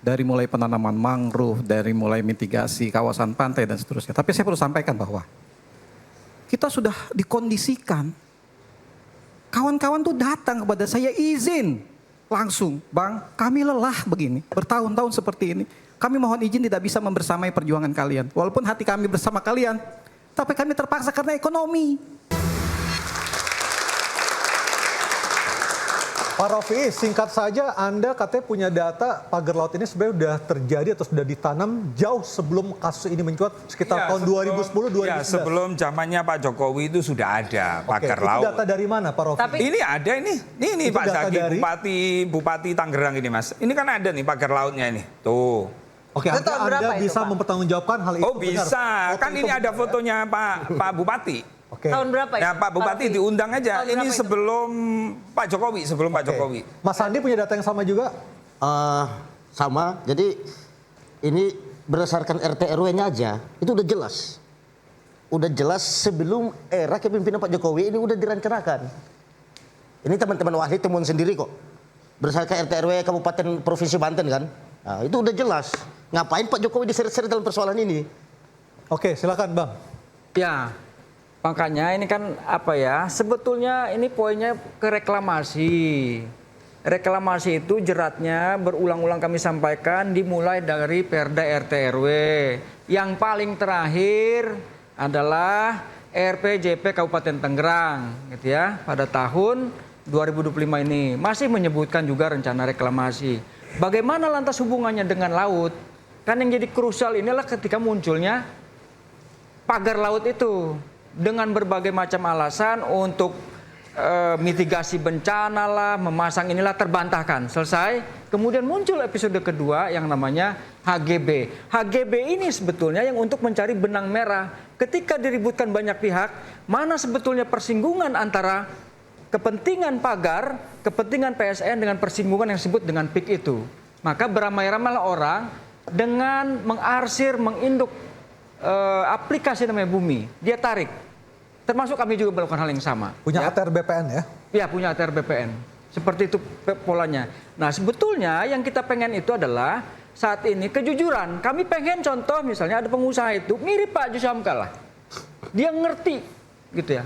dari mulai penanaman mangrove, dari mulai mitigasi kawasan pantai dan seterusnya. Tapi saya perlu sampaikan bahwa kita sudah dikondisikan. Kawan-kawan tuh datang kepada saya izin langsung, Bang, kami lelah begini, bertahun-tahun seperti ini. Kami mohon izin tidak bisa membersamai perjuangan kalian. Walaupun hati kami bersama kalian, tapi kami terpaksa karena ekonomi. Pak Rofi, singkat saja, Anda katanya punya data pagar laut ini sebenarnya sudah terjadi atau sudah ditanam jauh sebelum kasus ini mencuat sekitar tahun 2010-2011. Ya, sebelum zamannya Pak Jokowi itu sudah ada pagar laut. Itu data dari mana Pak Rofi? Tapi, ini ada ini Pak Zaki, dari... Bupati Tangerang ini Mas. Ini kan ada nih pagar lautnya ini. Tuh. Oke, Anda bisa mempertanggungjawabkan hal itu? Oh bisa, kan ini ada fotonya Pak Bupati. Oke. Tahun berapa ya? Ya Pak Bupati diundang aja. Ini sebelum Pak Jokowi, sebelum Pak Jokowi. Mas Andi punya data yang sama juga? Sama. Jadi ini berdasarkan RT RW-nya aja, itu udah jelas. Udah jelas sebelum era kepemimpinan Pak Jokowi ini udah direncanakan. Ini teman-teman Wahid temuan sendiri kok. Berdasarkan RT RW Kabupaten Provinsi Banten kan. Nah, itu udah jelas. Ngapain Pak Jokowi diseret-seret dalam persoalan ini? Oke, silakan Bang. Ya, makanya ini kan apa ya, sebetulnya ini poinnya ke reklamasi. Reklamasi itu jeratnya berulang-ulang kami sampaikan dimulai dari Perda RT RW. Yang paling terakhir adalah RPJP Kabupaten Tangerang gitu ya, pada tahun 2025 ini. Masih menyebutkan juga rencana reklamasi. Bagaimana lantas hubungannya dengan laut? Kan yang jadi krusial inilah ketika munculnya pagar laut itu. Dengan berbagai macam alasan untuk mitigasi bencana lah, memasang inilah terbantahkan. Selesai, kemudian muncul episode kedua yang namanya HGB. HGB ini sebetulnya yang untuk mencari benang merah. Ketika diributkan banyak pihak, mana sebetulnya persinggungan antara kepentingan pagar, kepentingan PSN dengan persinggungan yang disebut dengan PIK itu. Maka beramai-ramailah orang dengan mengarsir, menginduk aplikasi namanya Bumi. Dia tarik. Termasuk kami juga melakukan hal yang sama. Punya ya. ATR BPN ya? Ya, punya ATR BPN. Seperti itu polanya. Nah, sebetulnya yang kita pengen itu adalah saat ini kejujuran. Kami pengen contoh misalnya ada pengusaha itu mirip Pak Yusuf Hamka lah. Dia ngerti gitu ya.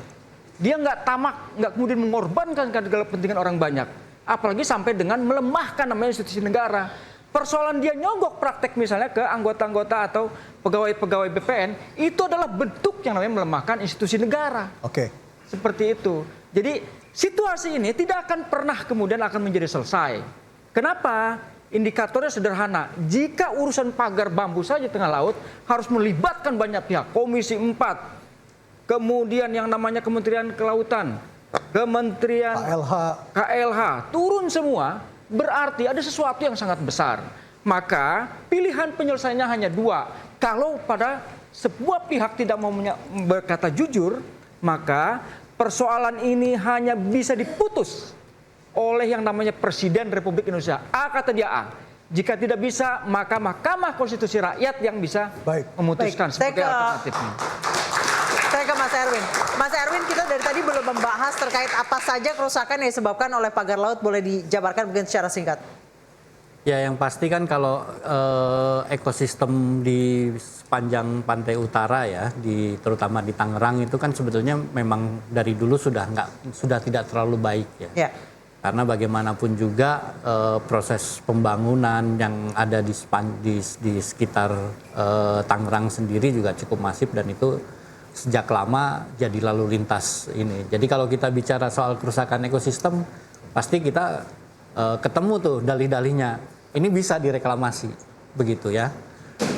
Dia nggak tamak, nggak kemudian mengorbankan kepentingan orang banyak. Apalagi sampai dengan melemahkan namanya institusi negara. Persoalan dia nyogok praktek misalnya ke anggota-anggota atau pegawai-pegawai BPN, itu adalah bentuk yang namanya melemahkan institusi negara. Oke. Seperti itu. Jadi situasi ini tidak akan pernah kemudian akan menjadi selesai. Kenapa? Indikatornya sederhana. Jika urusan pagar bambu saja tengah laut harus melibatkan banyak pihak. Komisi 4, kemudian yang namanya Kementerian Kelautan, Kementerian KLH, turun semua. Berarti ada sesuatu yang sangat besar. Maka pilihan penyelesaiannya hanya dua. Kalau pada sebuah pihak tidak mau berkata jujur, maka persoalan ini hanya bisa diputus oleh yang namanya Presiden Republik Indonesia. A kata dia A. Jika tidak bisa, maka Mahkamah Konstitusi Rakyat yang bisa memutuskan sebagai alternatifnya. Saya ke Mas Erwin. Mas Erwin, kita dari tadi belum membahas terkait apa saja kerusakan yang disebabkan oleh pagar laut. Boleh dijabarkan mungkin secara singkat? Ya, yang pasti kan kalau ekosistem di sepanjang pantai utara ya, terutama di Tangerang itu kan sebetulnya memang dari dulu sudah tidak terlalu baik ya. Karena bagaimanapun juga proses pembangunan yang ada di sekitar Tangerang sendiri juga cukup masif dan itu sejak lama jadi lalu lintas ini. Jadi kalau kita bicara soal kerusakan ekosistem, pasti kita ketemu tuh dalih-dalihnya. Ini bisa direklamasi, begitu ya.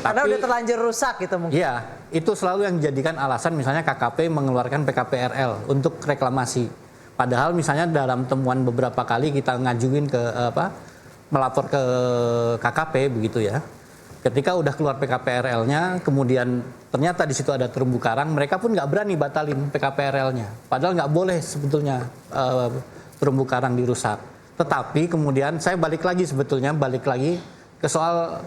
Karena udah terlanjur rusak gitu mungkin. Iya, itu selalu yang dijadikan alasan misalnya KKP mengeluarkan PKPRL untuk reklamasi. Padahal misalnya dalam temuan beberapa kali kita ngajuin melapor ke KKP begitu ya. Ketika udah keluar PKPRL-nya, kemudian ternyata di situ ada terumbu karang, mereka pun nggak berani batalin PKPRL-nya. Padahal nggak boleh sebetulnya terumbu karang dirusak. Tetapi kemudian saya balik lagi ke soal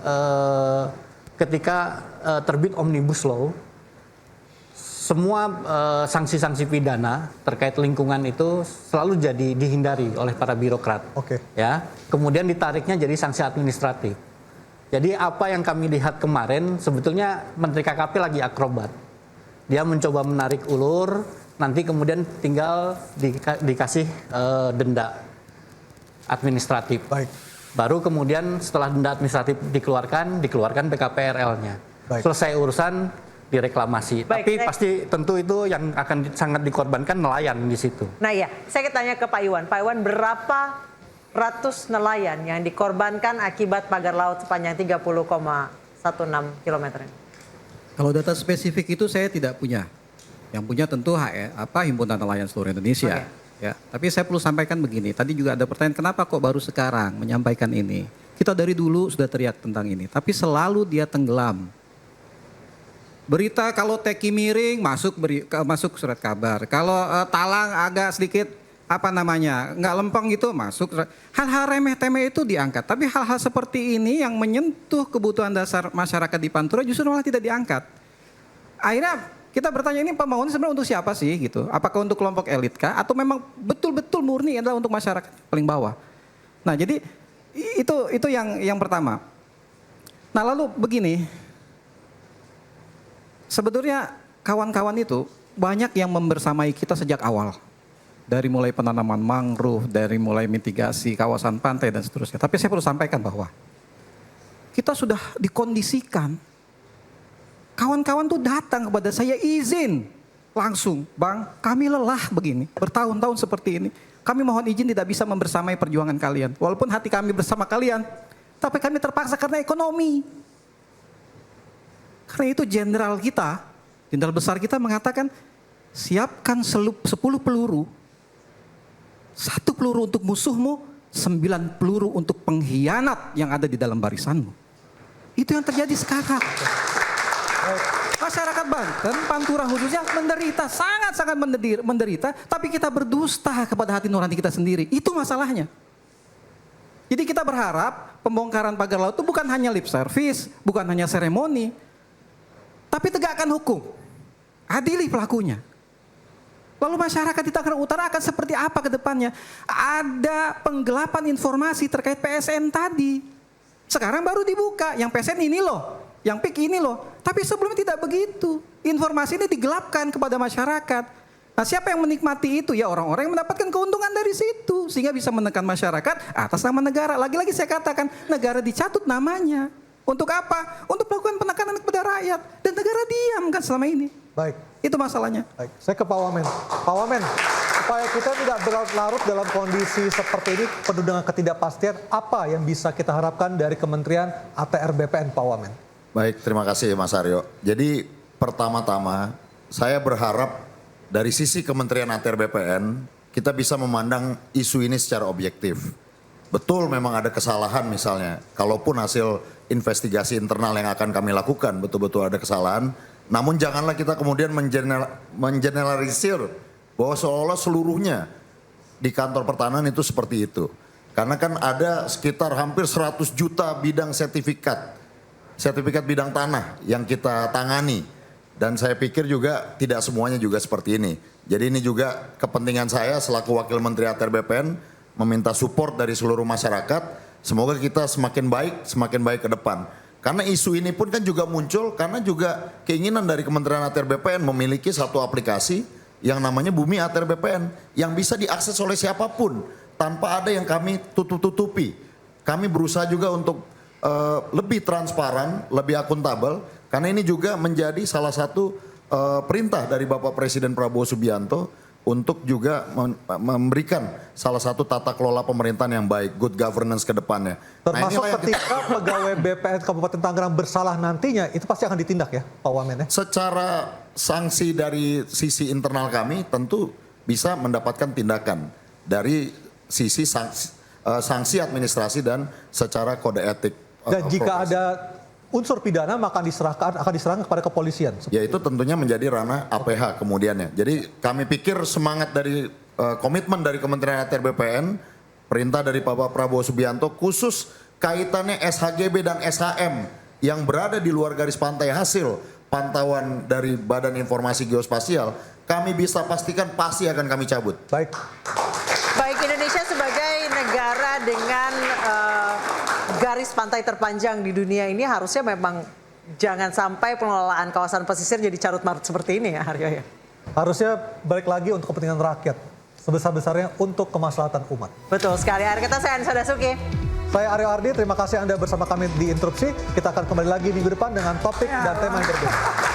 ketika terbit Omnibus Law, semua sanksi-sanksi pidana terkait lingkungan itu selalu jadi dihindari oleh para birokrat. Oke. Ya, kemudian ditariknya jadi sanksi administratif. Jadi apa yang kami lihat kemarin sebetulnya Menteri KKP lagi akrobat. Dia mencoba menarik ulur, nanti kemudian tinggal dikasih denda administratif. Baik. Baru kemudian setelah denda administratif dikeluarkan PKPRL-nya. Baik. Selesai urusan direklamasi. Baik, Tapi saya- pasti tentu itu yang akan sangat dikorbankan nelayan di situ. Nah ya, saya tanya ke Pak Iwan. Pak Iwan, berapa ratus nelayan yang dikorbankan akibat pagar laut sepanjang 30,16 km ini? Kalau data spesifik itu saya tidak punya. Yang punya tentu Himpunan Nelayan Seluruh Indonesia. Ya, tapi saya perlu sampaikan begini. Tadi juga ada pertanyaan kenapa kok baru sekarang menyampaikan ini. Kita dari dulu sudah teriak tentang ini, tapi selalu dia tenggelam. Berita kalau teki miring masuk surat kabar. Kalau talang agak sedikit nggak lempeng gitu masuk. Hal-hal remeh-temeh itu diangkat. Tapi hal-hal seperti ini yang menyentuh kebutuhan dasar masyarakat di Pantura justru malah tidak diangkat. Akhirnya kita bertanya ini pembangunan sebenarnya untuk siapa sih gitu? Apakah untuk kelompok elit kah? Atau memang betul-betul murni adalah untuk masyarakat paling bawah? Nah jadi itu yang pertama. Nah lalu begini, sebetulnya kawan-kawan itu banyak yang membersamai kita sejak awal. Dari mulai penanaman mangrove, dari mulai mitigasi kawasan pantai dan seterusnya. Tapi saya perlu sampaikan bahwa kita sudah dikondisikan. Kawan-kawan tuh datang kepada saya izin langsung, Bang, kami lelah begini, bertahun-tahun seperti ini. Kami mohon izin tidak bisa membersamai perjuangan kalian. Walaupun hati kami bersama kalian, tapi kami terpaksa karena ekonomi. Karena itu jenderal besar kita mengatakan, siapkan 10 peluru. 1 peluru untuk musuhmu, 9 peluru untuk pengkhianat yang ada di dalam barisanmu. Itu yang terjadi sekarang. Masyarakat Banten, Pantura khususnya menderita, sangat-sangat menderita, tapi kita berdusta kepada hati nurani kita sendiri. Itu masalahnya. Jadi kita berharap pembongkaran pagar laut itu bukan hanya lip service, bukan hanya seremoni, tapi tegakkan hukum. Adili pelakunya. Lalu masyarakat di Tangerang Utara akan seperti apa ke depannya? Ada penggelapan informasi terkait PSN tadi. Sekarang baru dibuka, yang PSN ini loh, yang PIK ini loh. Tapi sebelumnya tidak begitu. Informasi ini digelapkan kepada masyarakat. Nah siapa yang menikmati itu? Ya orang-orang yang mendapatkan keuntungan dari situ. Sehingga bisa menekan masyarakat atas nama negara. Lagi-lagi saya katakan, negara dicatut namanya. Untuk apa? Untuk melakukan penekanan kepada rakyat. Dan negara diam kan selama ini. Baik. Itu masalahnya. Baik, saya ke Pak Wamen. Pak Wamen, supaya kita tidak berlarut-larut dalam kondisi seperti ini, penuh dengan ketidakpastian, apa yang bisa kita harapkan dari Kementerian ATR BPN, Pak Wamen? Baik, terima kasih Mas Aryo. Jadi pertama-tama saya berharap dari sisi Kementerian ATR BPN kita bisa memandang isu ini secara objektif. Betul memang ada kesalahan misalnya, kalaupun hasil investigasi internal yang akan kami lakukan betul-betul ada kesalahan, namun janganlah kita kemudian mengeneralisir bahwa seolah-olah seluruhnya di kantor pertanahan itu seperti itu. Karena kan ada sekitar hampir 100 juta bidang sertifikat bidang tanah yang kita tangani. Dan saya pikir juga tidak semuanya juga seperti ini. Jadi ini juga kepentingan saya selaku Wakil Menteri ATR BPN meminta support dari seluruh masyarakat. Semoga kita semakin baik ke depan. Karena isu ini pun kan juga muncul karena juga keinginan dari Kementerian ATR BPN memiliki satu aplikasi yang namanya Bumi ATR BPN yang bisa diakses oleh siapapun tanpa ada yang kami tutup-tutupi. Kami berusaha juga untuk lebih transparan, lebih akuntabel karena ini juga menjadi salah satu perintah dari Bapak Presiden Prabowo Subianto untuk juga memberikan salah satu tata kelola pemerintahan yang baik, good governance ke depannya. Termasuk ketika pegawai BPN Kabupaten Tangerang bersalah nantinya, itu pasti akan ditindak ya Pak Wamen ya? Secara sanksi dari sisi internal kami tentu bisa mendapatkan tindakan dari sisi sanksi administrasi dan secara kode etik. Dan jika ada unsur pidana maka akan diserahkan kepada kepolisian. Ya itu tentunya menjadi ranah APH kemudiannya. Jadi kami pikir semangat dari komitmen dari Kementerian ATR BPN, perintah dari Bapak Prabowo Subianto khusus kaitannya SHGB dan SHM yang berada di luar garis pantai hasil pantauan dari Badan Informasi Geospasial, kami bisa pastikan pasti akan kami cabut. Baik. Baik, Indonesia sebagai negara dengan garis pantai terpanjang di dunia ini harusnya memang jangan sampai pengelolaan kawasan pesisir jadi carut marut seperti ini ya Haryo ya. Harusnya balik lagi untuk kepentingan rakyat, sebesar-besarnya untuk kemaslahatan umat. Betul sekali. Akhir kita saya Anissa Dasuki. Saya Aryo Ardi, terima kasih Anda bersama kami di Interupsi. Kita akan kembali lagi minggu depan dengan topik dan tema yang berbeda.